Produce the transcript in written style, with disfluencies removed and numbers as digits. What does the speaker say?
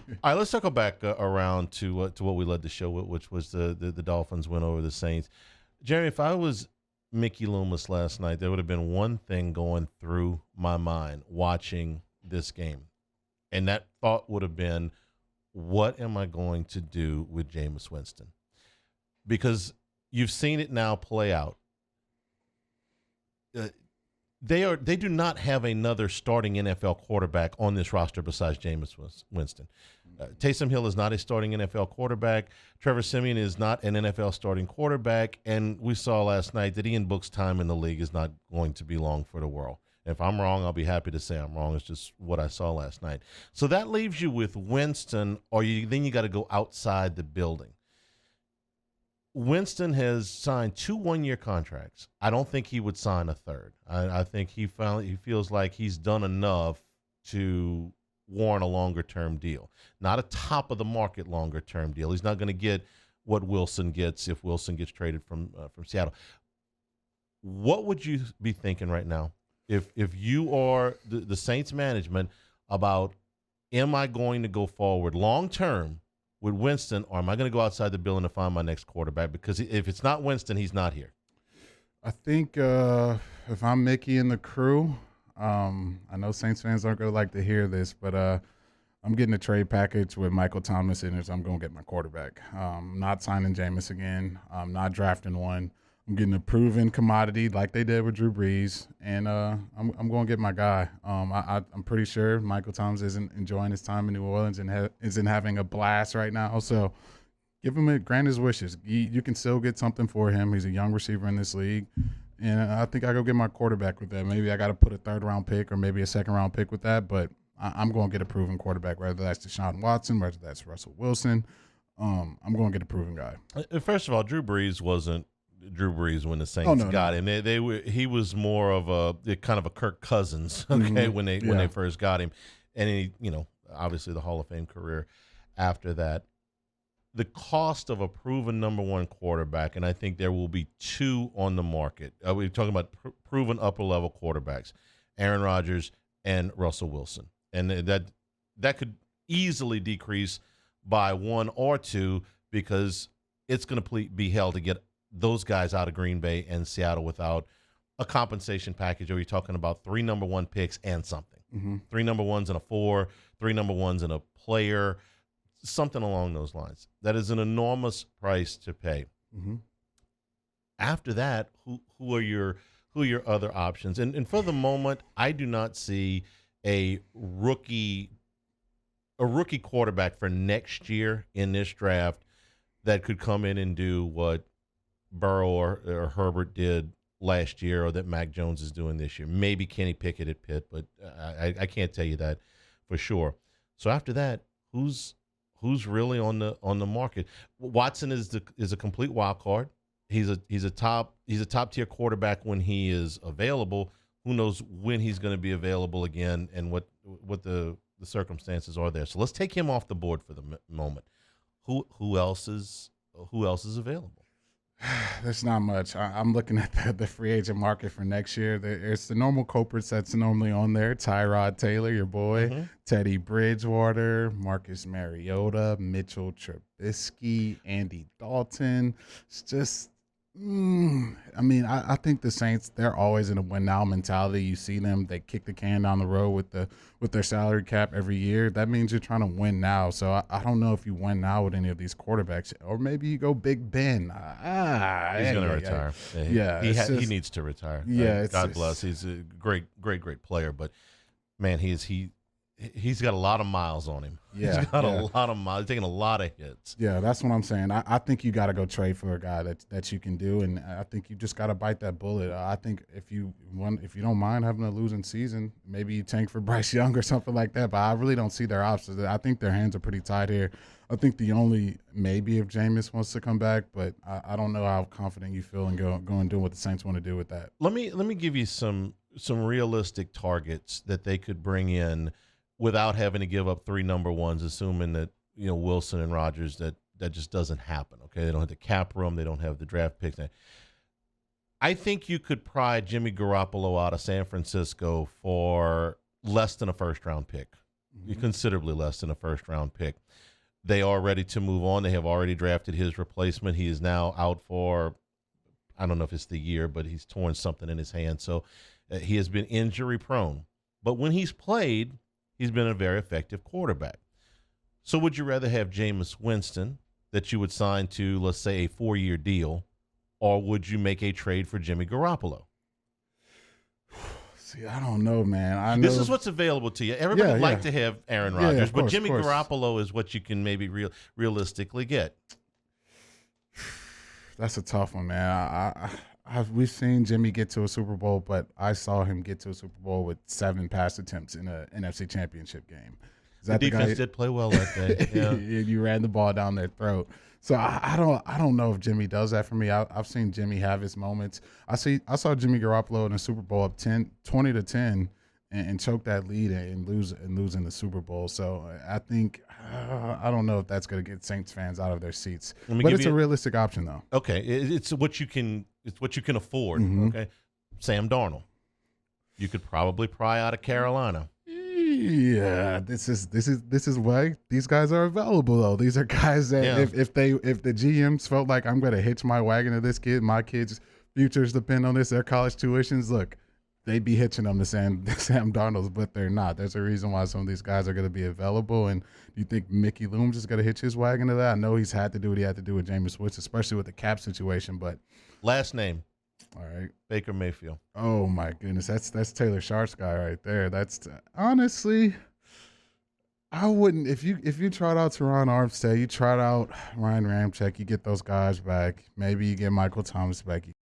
All right, let's circle back around to what we led the show with, which was the Dolphins win over the Saints. Jeremy, if I was Mickey Loomis last night, there would have been one thing going through my mind watching this game, and that thought would have been, what am I going to do with Jameis Winston? Because you've seen it now play out. They do not have another starting NFL quarterback on this roster besides Jameis Winston. Taysom Hill is not a starting NFL quarterback. Trevor Siemian is not an NFL starting quarterback. And we saw last night that Ian Book's time in the league is not going to be long for the world. If I'm wrong, I'll be happy to say I'm wrong. It's just what I saw last night. So that leaves you with Winston, or then you got to go outside the building. Winston has signed 2 one-year contracts. I don't think he would sign a third. I think he feels like he's done enough to warrant a longer-term deal, not a top-of-the-market longer-term deal. He's not going to get what Wilson gets if Wilson gets traded from Seattle. What would you be thinking right now if you are the Saints management about, am I going to go forward long-term with Winston, or am I going to go outside the building to find my next quarterback? Because if it's not Winston, he's not here. I think if I'm Mickey and the crew, I know Saints fans aren't going to like to hear this, but I'm getting a trade package with Michael Thomas in it, so I'm going to get my quarterback. Not signing Jameis again. I'm not drafting one. I'm getting a proven commodity like they did with Drew Brees, and I'm going to get my guy. I'm pretty sure Michael Thomas isn't enjoying his time in New Orleans and isn't having a blast right now. So give him grant his wishes. You can still get something for him. He's a young receiver in this league, and I think I go get my quarterback with that. Maybe I got to put a 3rd-round pick or maybe a 2nd-round pick with that, but I'm going to get a proven quarterback, whether that's Deshaun Watson, whether that's Russell Wilson. I'm going to get a proven guy. First of all, Drew Brees wasn't Drew Brees when the Saints got him. He was more of a kind of a Kirk Cousins, okay, when they first got him, and he, obviously the Hall of Fame career after that. The cost of a proven number 1 quarterback, and I think there will be 2 on the market. We're talking about proven upper level quarterbacks, Aaron Rodgers and Russell Wilson, and that could easily decrease by 1 or 2 because it's going to be hell to get those guys out of Green Bay and Seattle without a compensation package. Or you're talking about 3 number 1 picks and something. 3 number 1s and a 4, 3 number 1s and a player, something along those lines. That is an enormous price to pay. After that, who are your other options? And for the moment, I do not see a rookie quarterback for next year in this draft that could come in and do what Burrow or Herbert did last year, or that Mac Jones is doing this year. Maybe Kenny Pickett at Pitt, but I can't tell you that for sure. So after that, who's really on the market? Watson is a complete wild card. He's a top tier quarterback when he is available. Who knows when he's going to be available again and what the circumstances are there. So let's take him off the board for the moment. Who else is available? There's not much. I'm looking at the free agent market for next year. There's the normal culprits that's normally on there. Tyrod Taylor, your boy, Teddy Bridgewater, Marcus Mariota, Mitchell Trubisky, Andy Dalton. It's just, I think the Saints, they're always in a win now mentality. You see them, they kick the can down the road with their salary cap every year. That means you're trying to win now. So I don't know if you win now with any of these quarterbacks, or maybe you go Big Ben. He's going to retire. He needs to retire. Yeah, God bless. He's a great player, but man, he's got a lot of miles on him. Yeah, he's got a lot of miles. He's taking a lot of hits. Yeah, that's what I'm saying. I think you got to go trade for a guy that you can do, and I think you just got to bite that bullet. I think if you don't mind having a losing season, maybe you tank for Bryce Young or something like that. But I really don't see their options. I think their hands are pretty tied here. I think the only maybe if Jameis wants to come back, but I don't know how confident you feel in going and doing what the Saints want to do with that. Let me give you some realistic targets that they could bring in without having to give up 3 number 1s, assuming that Wilson and Rodgers, that just doesn't happen. Okay, they don't have the cap room, they don't have the draft picks. I think you could pry Jimmy Garoppolo out of San Francisco for less than a 1st-round pick. considerably less than a first-round pick. They are ready to move on. They have already drafted his replacement. He is now out for, I don't know if it's the year, but he's torn something in his hand. So he has been injury-prone. But when he's played, he's been a very effective quarterback. So would you rather have Jameis Winston that you would sign to, let's say, a 4-year deal, or would you make a trade for Jimmy Garoppolo? See, I don't know, man. This is what's available to you. Everybody would like to have Aaron Rodgers, but Jimmy Garoppolo is what you can maybe realistically get. That's a tough one, man. We've seen Jimmy get to a Super Bowl, but I saw him get to a Super Bowl with 7 pass attempts in an NFC Championship game. The defense did play well that day. Yeah. You ran the ball down their throat. So I don't know if Jimmy does that for me. I've seen Jimmy have his moments. I saw Jimmy Garoppolo in the Super Bowl up 20-10 and choke that lead and lose in the Super Bowl. So I think I don't know if that's going to get Saints fans out of their seats. But it's a realistic option though. Okay, it's what you can afford. Mm-hmm. Okay, Sam Darnold. You could probably pry out of Carolina. Yeah, this is why these guys are available though. These are guys that if the GMs felt like I'm going to hitch my wagon to this kid, my kid's futures depend on this, their college tuitions, look, they'd be hitching them to Sam Darnold, but they're not. There's a reason why some of these guys are going to be available. And do you think Mickey Loomis is going to hitch his wagon to that? I know he's had to do what he had to do with Jameis Winston, especially with the cap situation. But last name. All right, Baker Mayfield. Oh my goodness, that's Taylor Sharp's guy right there. That's honestly, I wouldn't if you tried out Teron Armstead, you tried out Ryan Ramczyk, you get those guys back. Maybe you get Michael Thomas back. You